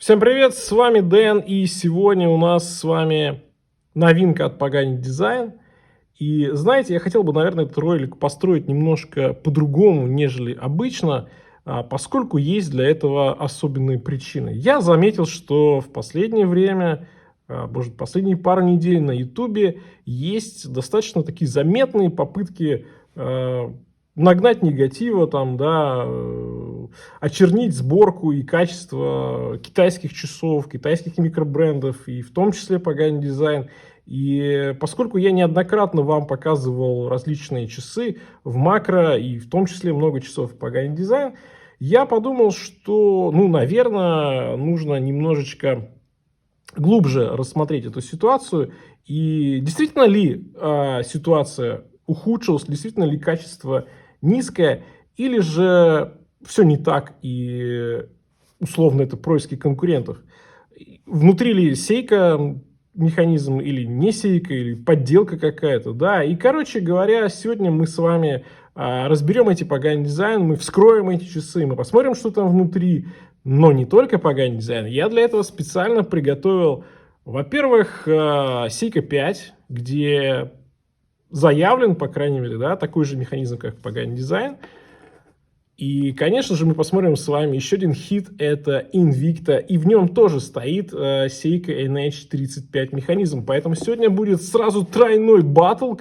Всем привет, с вами Дэн, и сегодня у нас с вами новинка от Pagani Design. И знаете, я хотел бы, наверное, этот ролик построить немножко по-другому, нежели обычно, поскольку есть для этого особенные причины. Я заметил, что в последнее время, может, последние пару недель на YouTube есть достаточно такие заметные попытки нагнать негатива, там, да, очернить сборку и качество китайских часов, китайских микробрендов, и в том числе Pagani Design. И поскольку я неоднократно вам показывал различные часы в макро, и в том числе много часов Pagani Design, я подумал, что, наверное, нужно немножечко глубже рассмотреть эту ситуацию. И действительно ли ситуация ухудшилась, действительно ли качество низкое, или же все не так, и условно это происки конкурентов. Внутри ли сейка механизм, или не сейка, или подделка какая-то, да. И, короче говоря, сегодня мы с вами разберем эти Pagani Design, мы вскроем эти часы, мы посмотрим, что там внутри, но не только Pagani Design. Я для этого специально приготовил, во-первых, Seiko 5, где заявлен, по крайней мере, да, такой же механизм, как Pagani Design. И, конечно же, мы посмотрим с вами еще один хит, это Invicta, и в нем тоже стоит Seiko NH35 механизм. Поэтому сегодня будет сразу тройной баттл,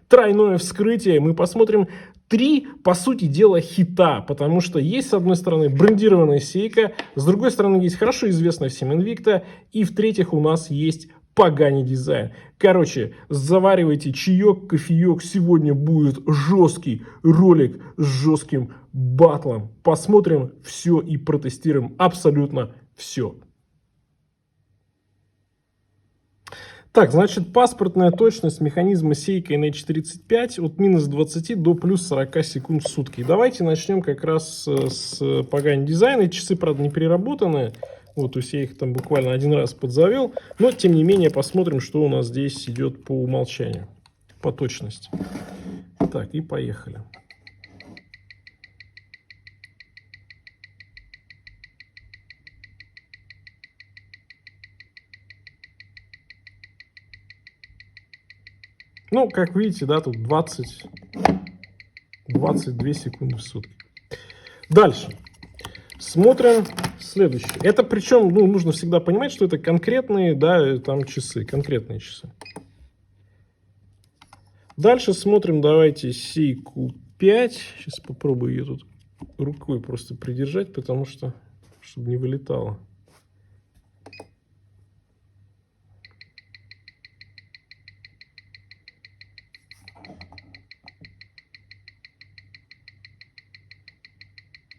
тройное вскрытие. Мы посмотрим три, по сути дела, хита, потому что есть, с одной стороны, брендированная Seiko, с другой стороны, есть хорошо известная всем Invicta, и в-третьих, у нас есть Pagani Design. Короче, заваривайте чаек, кофеек. Сегодня будет жесткий ролик с жестким батлом. Посмотрим все и протестируем абсолютно все. Так, значит, паспортная точность механизма Seiko NH35 от минус 20 до плюс 40 секунд в сутки. Давайте начнем как раз с Pagani Design. Эти часы, правда, не переработаны. Вот, то есть я их там буквально один раз подзавел. Но, тем не менее, посмотрим, что у нас здесь идет по умолчанию, по точности. Так, и поехали. Ну, как видите, да, тут 22 секунды в сутки. Дальше. Смотрим следующее. Это причем, нужно всегда понимать, что это конкретные, да, там часы, конкретные часы. Дальше смотрим, давайте Seiko 5. Сейчас попробую ее тут рукой просто придержать, потому что, чтобы не вылетало.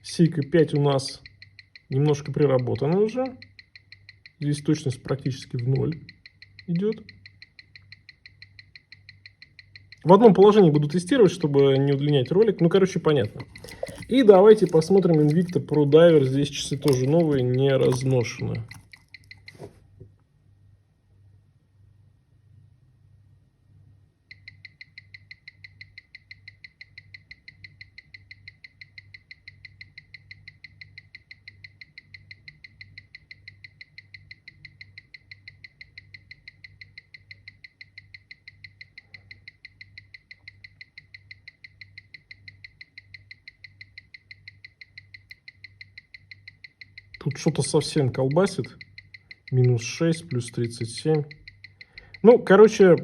Seiko 5 у нас немножко приработана уже. Здесь точность практически в ноль идет. В одном положении буду тестировать, чтобы не удлинять ролик. Короче, понятно. И давайте посмотрим Invicta Pro Diver. Здесь часы тоже новые, не разношенные. Тут что-то совсем колбасит. Минус 6, плюс 37. Короче,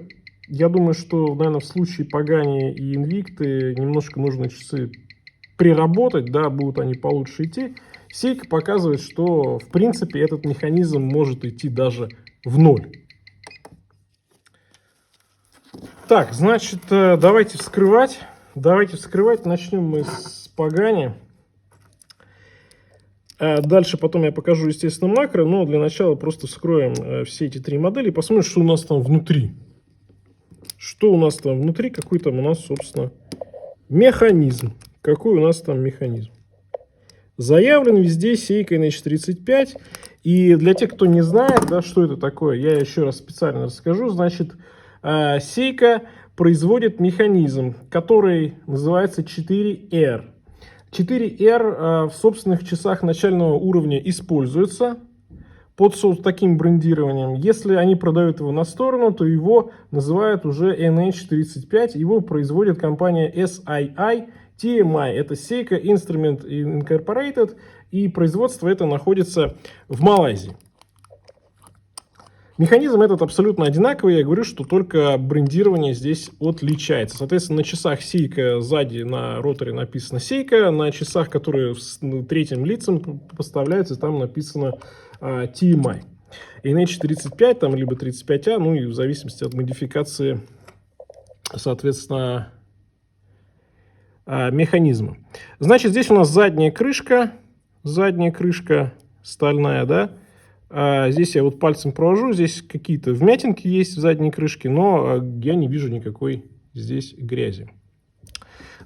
я думаю, что, наверное, в случае Pagani и Invicta немножко нужно часы приработать, да, будут они получше идти. Seiko показывает, что, в принципе, этот механизм может идти даже в ноль. Так, значит, давайте вскрывать. Начнем мы с Pagani. Дальше потом я покажу, естественно, макро, но для начала просто вскроем все эти три модели и посмотрим, что у нас там внутри. Какой там у нас, собственно, механизм. Какой у нас там механизм. Заявлен везде Seiko NH35. И для тех, кто не знает, да, что это такое, я еще раз специально расскажу. Значит, Seiko производит механизм, который называется 4R. 4R в собственных часах начального уровня используется. под таким брендированием. Если они продают его на сторону, то его называют уже NH35. Его производит компания SII TMI. Это Seiko Instrument Incorporated. И производство это находится в Малайзии. Механизм этот абсолютно одинаковый. Я говорю, что только брендирование здесь отличается. Соответственно, на часах Seiko сзади на роторе написано Seiko. На часах, которые с третьим лицом поставляются, там написано TMI. NH35, там либо 35A, ну и в зависимости от модификации, соответственно, механизма. Значит, здесь у нас задняя крышка стальная, да. Здесь я вот пальцем провожу, здесь какие-то вмятинки есть в задней крышке, но я не вижу никакой здесь грязи.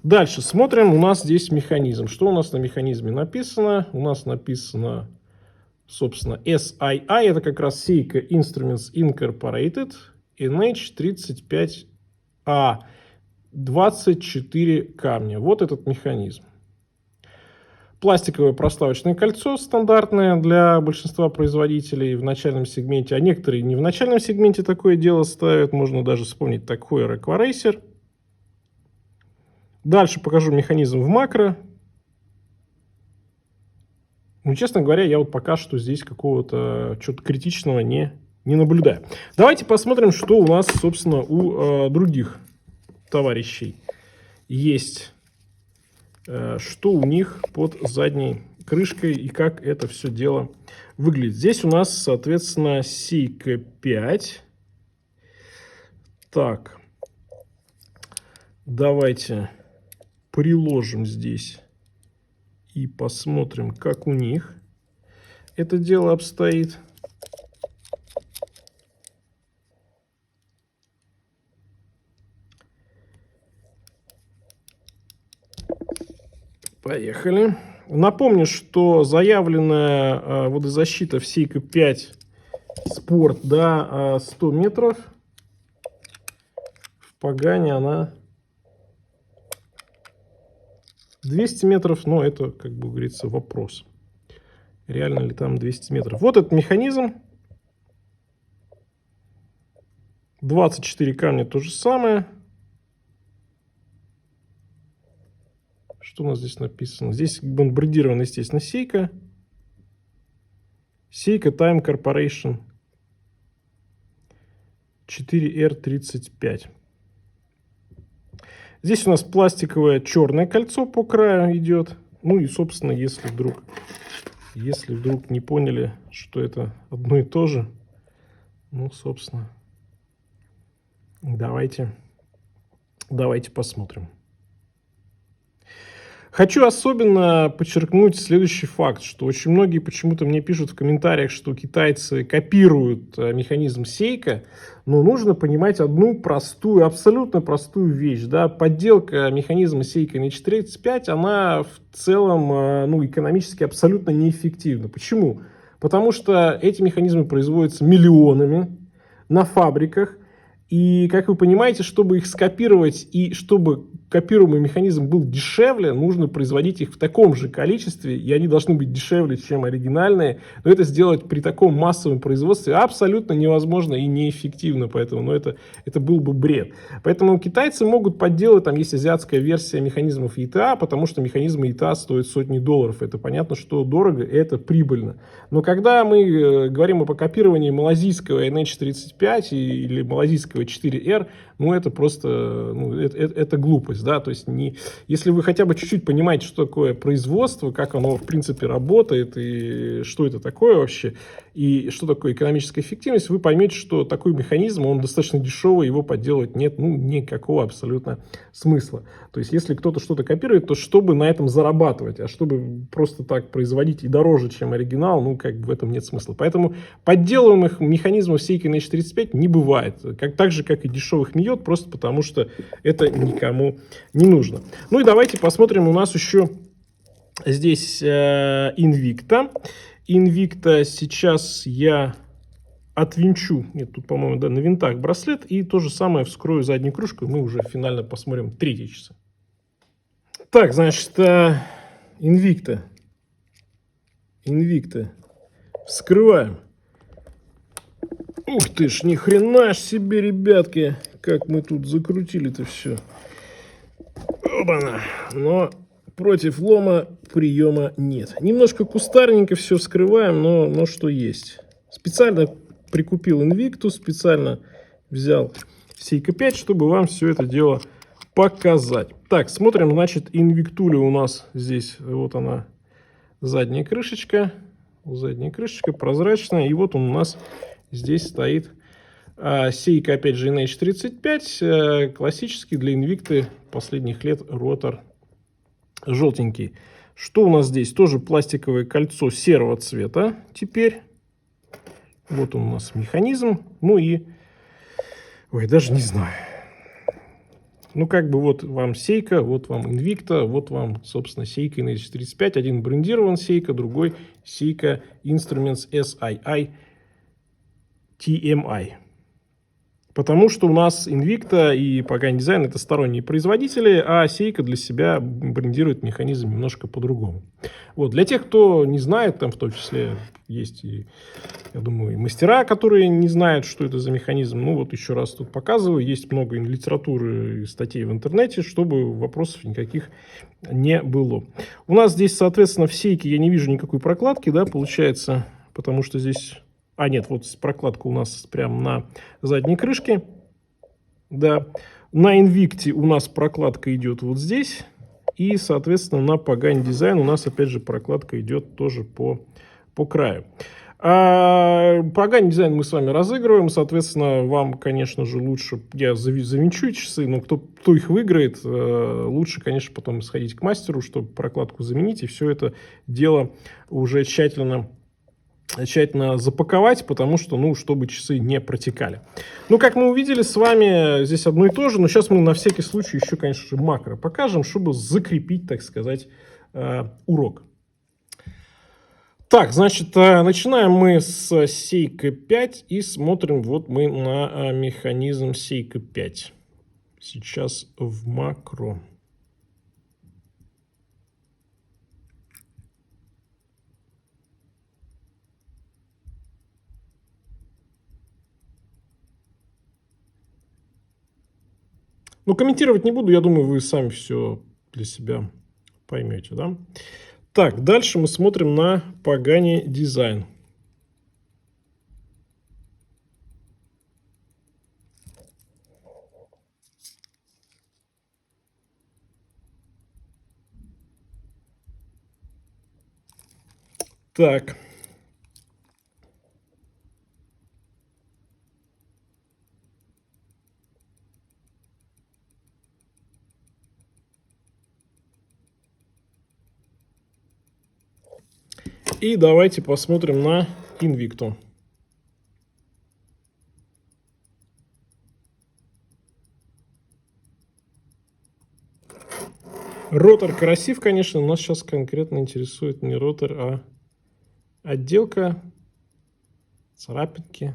Дальше смотрим, у нас здесь механизм. Что у нас на механизме написано? У нас написано, собственно, SII, это как раз Seiko Instruments Incorporated, NH35A, 24 камня. Вот этот механизм. Пластиковое проставочное кольцо стандартное для большинства производителей в начальном сегменте, а некоторые не в начальном сегменте такое дело ставят. Можно даже вспомнить такой Aquaracer. Дальше покажу механизм в макро. Ну, честно говоря, я вот пока что здесь какого-то чего-то критичного не наблюдаю. Давайте посмотрим, что у нас, собственно, у других товарищей есть. Что у них под задней крышкой и как это все дело выглядит. Здесь у нас, соответственно, Seiko 5. Так, давайте приложим здесь и посмотрим, как у них это дело обстоит. Поехали. Напомню, что заявленная водозащита в Seiko 5 Sport, да, 100 метров. В Пагане она 200 метров, но это, как бы говорится, вопрос. Реально ли там 200 метров? Вот этот механизм. 24 камня то же самое. Что у нас здесь написано? Здесь он брендирован, естественно, Seiko. Seiko Time Corporation 4R35. Здесь у нас пластиковое черное кольцо по краю идет. Ну и, собственно, если вдруг не поняли, что это одно и то же, ну, собственно, давайте посмотрим. Хочу особенно подчеркнуть следующий факт, что очень многие почему-то мне пишут в комментариях, что китайцы копируют механизм Seiko, но нужно понимать одну простую, абсолютно простую вещь. Да? Подделка механизма Seiko NH35, она в целом экономически абсолютно неэффективна. Почему? Потому что эти механизмы производятся миллионами на фабриках. И, как вы понимаете, чтобы их скопировать и чтобы копируемый механизм был дешевле, нужно производить их в таком же количестве, и они должны быть дешевле, чем оригинальные. Но это сделать при таком массовом производстве абсолютно невозможно и неэффективно, поэтому это был бы бред. Поэтому китайцы могут подделать, там есть азиатская версия механизмов ETA, потому что механизмы ETA стоят сотни долларов. Это понятно, что дорого, и это прибыльно. Но когда мы говорим об копировании малазийского NH35 или малазийского 4R, ну это просто, это глупость, да, то есть если вы хотя бы чуть-чуть понимаете, что такое производство, как оно в принципе работает и что это такое вообще, и что такое экономическая эффективность, вы поймете, что такой механизм, он достаточно дешевый, его подделывать нет, никакого абсолютно смысла. То есть если кто-то что-то копирует, то чтобы на этом зарабатывать, а чтобы просто так производить и дороже, чем оригинал, в этом нет смысла. Поэтому подделываемых механизмов Seiko NH35 не бывает, так же, как и дешевых Miyot, просто потому что это никому не нужно. Ну и давайте посмотрим, у нас еще здесь Invicta. Invicta сейчас я отвинчу, нет, тут, по-моему, да, на винтах браслет, и то же самое вскрою заднюю крышку, и мы уже финально посмотрим третьи часы. Так, значит, Invicta. Вскрываем. Ух ты ж, ни хрена ж себе, ребятки, как мы тут закрутили-то все. Оба-на. Но против лома приема нет. Немножко кустарненько все вскрываем, но что есть. Специально прикупил Invictus, специально взял Seiko 5, чтобы вам все это дело показать. Так, смотрим, значит, Invictula у нас здесь, вот она, задняя крышечка. Задняя крышечка прозрачная. И вот он у нас здесь стоит Seiko, опять же, NH35, классический для Invicta последних лет ротор желтенький. Что у нас здесь? Тоже пластиковое кольцо серого цвета теперь. Вот он у нас механизм. Ну и... Ой, даже не знаю. Ну, как бы вот вам Seiko, вот вам Invicta, вот вам, собственно, Seiko NH35. Один брендирован Seiko, другой Seiko Instruments SII TMI. Потому что у нас Invicta и Pagani Design это сторонние производители, а Seiko для себя брендирует механизм немножко по-другому. Вот. Для тех, кто не знает, там в том числе есть и, я думаю, и мастера, которые не знают, что это за механизм. Ну вот еще раз тут показываю. Есть много литературы и статей в интернете, чтобы вопросов никаких не было. У нас здесь, соответственно, в Seiko я не вижу никакой прокладки, да, получается, потому что здесь... А, нет, вот прокладка у нас прямо на задней крышке. Да. На Invicta у нас прокладка идет вот здесь. И, соответственно, на Pagani Design у нас, опять же, прокладка идет тоже по краю. Pagani Design мы с вами разыгрываем. Соответственно, вам, конечно же, лучше... Я завинчу часы, но кто их выиграет, лучше, конечно, потом сходить к мастеру, чтобы прокладку заменить. И все это дело уже тщательно запаковать, потому что, ну, чтобы часы не протекали. Ну, как мы увидели с вами, здесь одно и то же, но сейчас мы на всякий случай еще, конечно же, макро покажем, чтобы закрепить, так сказать, урок. Так, значит, начинаем мы с Seiko 5 и смотрим вот мы на механизм Seiko 5. Сейчас в макро. Ну, комментировать не буду, я думаю, вы сами все для себя поймете, да? Так, дальше мы смотрим на Pagani Design. Так. И давайте посмотрим на Invicta. Ротор красив, конечно, нас сейчас конкретно интересует не ротор, а отделка, царапинки.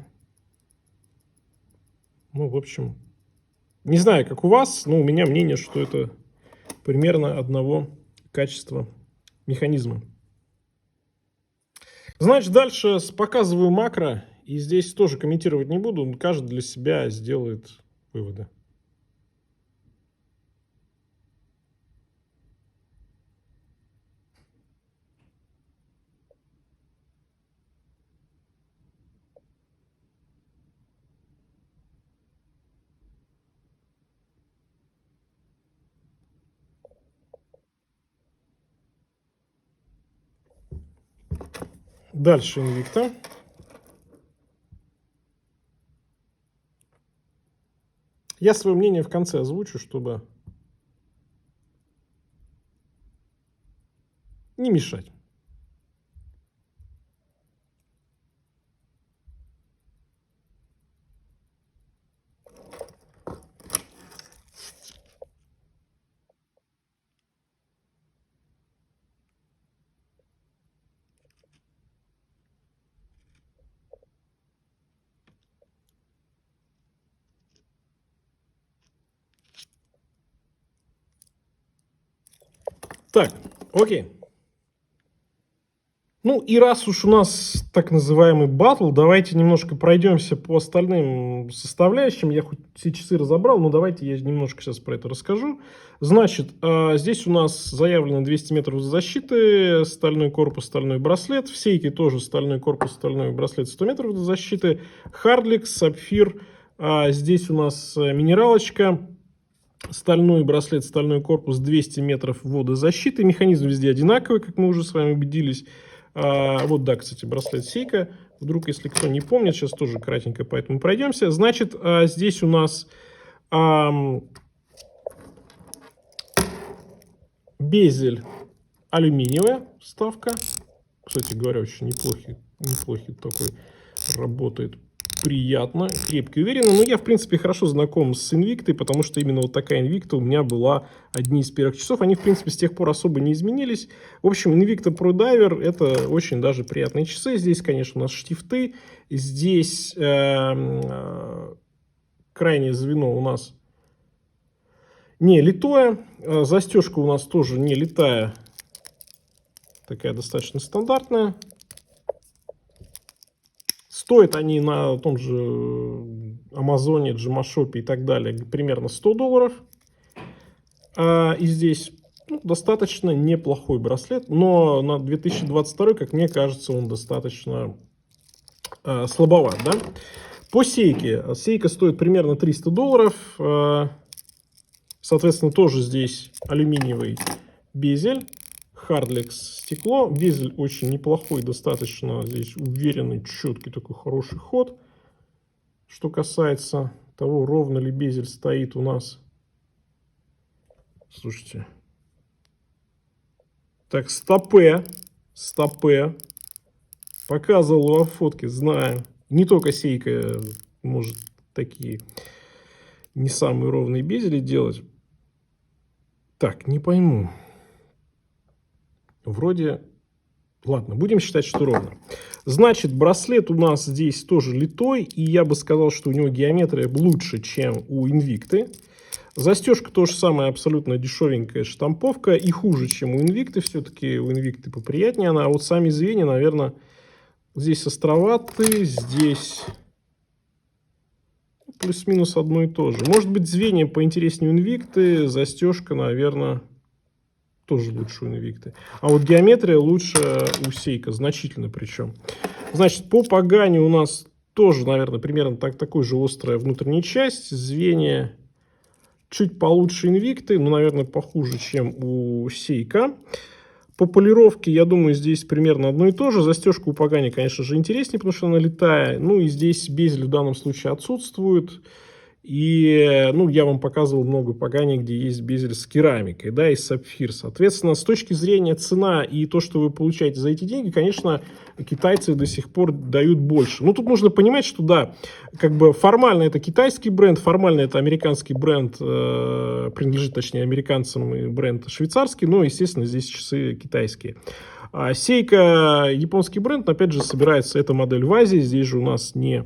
Ну, в общем, не знаю, как у вас, но у меня мнение, что это примерно одного качества механизма. Значит, дальше показываю макро, и здесь тоже комментировать не буду, каждый для себя сделает выводы. Дальше Invicta. Я свое мнение в конце озвучу, чтобы не мешать. Так, окей. Ну и раз уж у нас так называемый батл, давайте немножко пройдемся по остальным составляющим. Я хоть все часы разобрал, но давайте я немножко сейчас про это расскажу. Значит, здесь у нас заявлено 200 метров защиты, стальной корпус, стальной браслет. В сейке тоже стальной корпус, стальной браслет, 100 метров защиты. Хардликс, сапфир. Здесь у нас минералочка. Стальной браслет, стальной корпус, 200 метров водозащиты. Механизм везде одинаковый, как мы уже с вами убедились. Вот, да, кстати, браслет сейка. Вдруг, если кто не помнит, сейчас тоже кратенько по этому пройдемся. Значит, здесь у нас безель алюминиевая вставка. Кстати говоря, очень неплохий такой работает. Приятно, крепкий, уверенно. Но я, в принципе, хорошо знаком с Invicta, потому что именно вот такая Invicta у меня была одни из первых часов. Они, в принципе, с тех пор особо не изменились. В общем, Invicta Pro Diver — это очень даже приятные часы. Здесь, конечно, у нас штифты. Здесь крайнее звено у нас не литое. Застежка у нас тоже не литая. Такая достаточно стандартная. Стоят они на том же Амазоне, Джимашопе и так далее примерно $100. И здесь достаточно неплохой браслет, но на 2022, как мне кажется, он достаточно слабоват. Да? По сейке. Сейка стоит примерно $300. Соответственно, тоже здесь алюминиевый безель. Хардликс стекло. Безель очень неплохой, достаточно здесь уверенный, четкий такой хороший ход. Что касается того, ровно ли безель стоит у нас. Слушайте. Так, стопе. Показывал во фотке, знаю. Не только сейка может такие не самые ровные безели делать. Так, не пойму. Вроде, ладно, будем считать, что ровно. Значит, браслет у нас здесь тоже литой, и я бы сказал, что у него геометрия лучше, чем у Invicta. Застежка то же самое, абсолютно дешевенькая штамповка, и хуже, чем у Invicta. Все-таки у Invicta поприятнее она, а вот сами звенья, наверное, здесь островаты, здесь плюс-минус одно и то же. Может быть, звенья поинтереснее у Invicta, застежка, наверное, тоже лучше у Invicta. А вот геометрия лучше у сейка, значительно причем. Значит, по погане у нас тоже, наверное, примерно такой же острая внутренняя часть. Звенья чуть получше Invicta, но, наверное, похуже, чем у сейка. По полировке, я думаю, здесь примерно одно и то же. Застежка у погани, конечно же, интереснее, потому что она литая. Ну и здесь безель в данном случае отсутствует. И, я вам показывал много поганий, где есть безель с керамикой, да, и сапфир. Соответственно, с точки зрения цена и то, что вы получаете за эти деньги, конечно, китайцы до сих пор дают больше. Ну, тут нужно понимать, что, да, как бы формально это китайский бренд, формально это американский бренд, принадлежит, точнее, американцам, и бренд швейцарский, но, естественно, здесь часы китайские. Сейка японский бренд, но, опять же, собирается эта модель в Азии, здесь же у нас не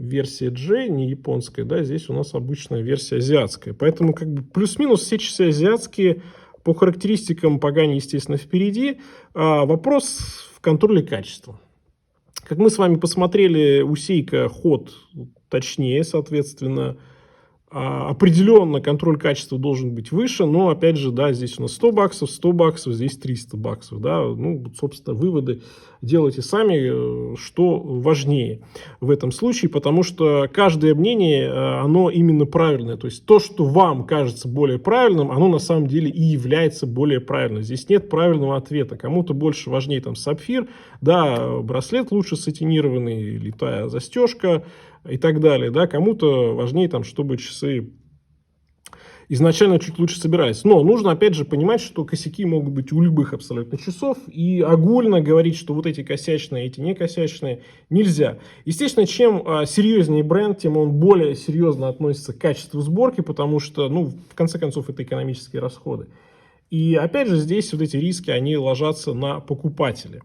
версия J, не японская, да, здесь у нас обычная версия азиатская. Поэтому как бы плюс-минус все часы азиатские, по характеристикам погани, естественно, впереди. Вопрос в контроле качества. Как мы с вами посмотрели, у сейка ход точнее, соответственно, определенно контроль качества должен быть выше, но, опять же, да, здесь у нас $100, $100, здесь $300, да, собственно, выводы делайте сами, что важнее в этом случае, потому что каждое мнение, оно именно правильное, то есть то, что вам кажется более правильным, оно на самом деле и является более правильным, здесь нет правильного ответа, кому-то больше важнее там сапфир, да, браслет лучше сатинированный, литая застежка, и так далее, да, кому-то важнее там, чтобы часы изначально чуть лучше собирались. Но нужно, опять же, понимать, что косяки могут быть у любых абсолютно часов, и огульно говорить, что вот эти косячные, эти не косячные, нельзя. Естественно, чем серьезнее бренд, тем он более серьезно относится к качеству сборки, потому что, в конце концов, это экономические расходы. И опять же здесь вот эти риски, они ложатся на покупателя.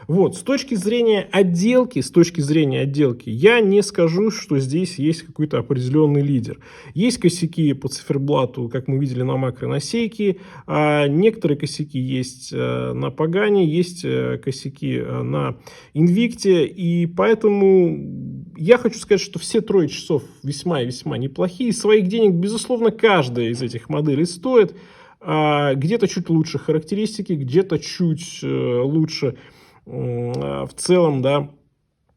Вот, с точки зрения отделки, я не скажу, что здесь есть какой-то определенный лидер. Есть косяки по циферблату, как мы видели на макро на Сейке, а некоторые косяки есть на Пагане, есть косяки на Инвикте, и поэтому я хочу сказать, что все трое часов весьма и весьма неплохие. Своих денег, безусловно, каждая из этих моделей стоит. Где-то чуть лучше характеристики, где-то чуть лучше в целом, да,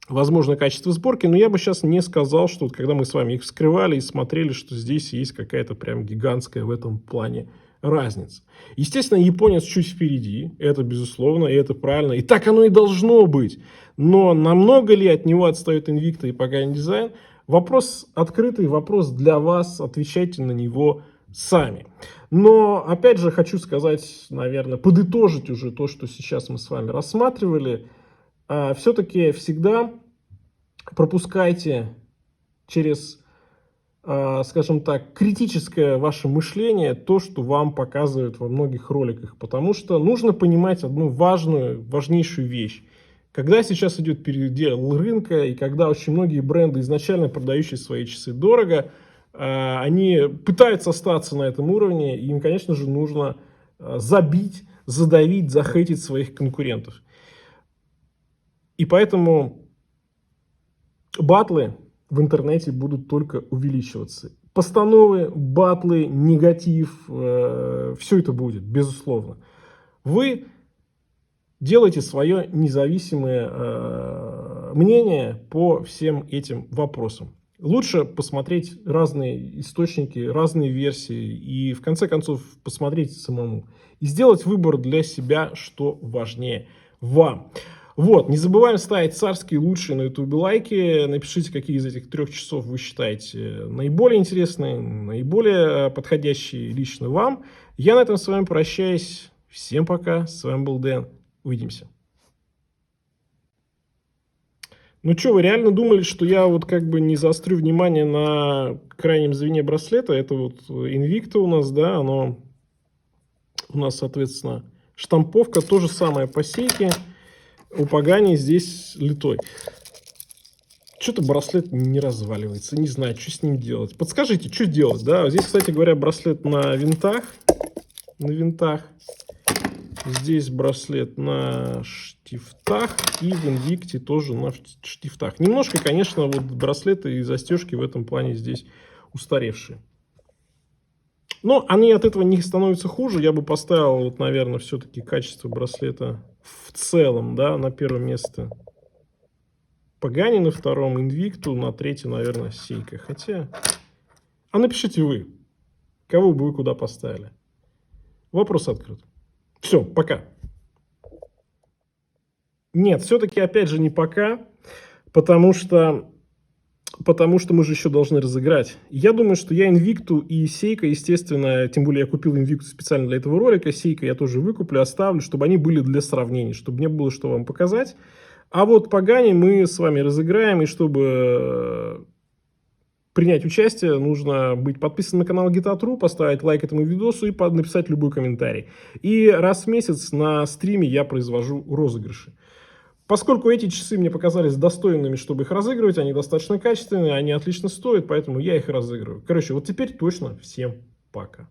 возможно, качество сборки, но я бы сейчас не сказал, что вот, когда мы с вами их вскрывали и смотрели, что здесь есть какая-то прям гигантская в этом плане разница. Естественно, японец чуть впереди, это безусловно, и это правильно, и так оно и должно быть. Но намного ли от него отстает Invicta и Pagani Design? Вопрос открытый, вопрос для вас, отвечайте на него сами. Но, опять же, хочу сказать, наверное, подытожить уже то, что сейчас мы с вами рассматривали. Все-таки всегда пропускайте через, скажем так, критическое ваше мышление то, что вам показывают во многих роликах. Потому что нужно понимать одну важнейшую вещь. Когда сейчас идет передел рынка, и когда очень многие бренды, изначально продающие свои часы дорого, они пытаются остаться на этом уровне, и им, конечно же, нужно забить, задавить, захейтить своих конкурентов. И поэтому батлы в интернете будут только увеличиваться. Постановы, батлы, негатив, все это будет, безусловно. Вы делайте свое независимое мнение по всем этим вопросам. Лучше посмотреть разные источники, разные версии и, в конце концов, посмотреть самому. И сделать выбор для себя, что важнее вам. Вот, не забываем ставить царские лучшие на ютубе лайки. Напишите, какие из этих 3 часов вы считаете наиболее интересные, наиболее подходящие лично вам. Я на этом с вами прощаюсь. Всем пока. С вами был Дэн. Увидимся. Ну что, вы реально думали, что я вот как бы не заострю внимание на крайнем звене браслета? Это вот Invicta у нас, да, оно у нас, соответственно, штамповка, то же самое по Сейке. У Pagani здесь литой. Что-то браслет не разваливается, не знаю, что с ним делать. Подскажите, что делать, да? Здесь, кстати говоря, браслет на винтах. Здесь браслет на штифтах и в Invicta тоже на штифтах. Немножко, конечно, вот браслеты и застежки в этом плане здесь устаревшие. Но они от этого не становятся хуже. Я бы поставил, вот, наверное, все-таки качество браслета в целом, да, на первое место Pagani, на втором Invicta, на третьем, наверное, Сейка. Хотя, напишите вы, кого бы вы куда поставили. Вопрос открыт. Все, пока. Нет, все-таки, опять же, не пока, потому что мы же еще должны разыграть. Я думаю, что я Invicta и Сейка, естественно, тем более я купил Invicta специально для этого ролика, Сейка я тоже выкуплю, оставлю, чтобы они были для сравнения, чтобы мне было что вам показать. А вот Pagani мы с вами разыграем, и чтобы принять участие, нужно быть подписанным на канал Guitar.ru, поставить лайк этому видосу и написать любой комментарий. И раз в месяц на стриме я произвожу розыгрыши. Поскольку эти часы мне показались достойными, чтобы их разыгрывать, они достаточно качественные, они отлично стоят, поэтому я их разыгрываю. Короче, вот теперь точно всем пока.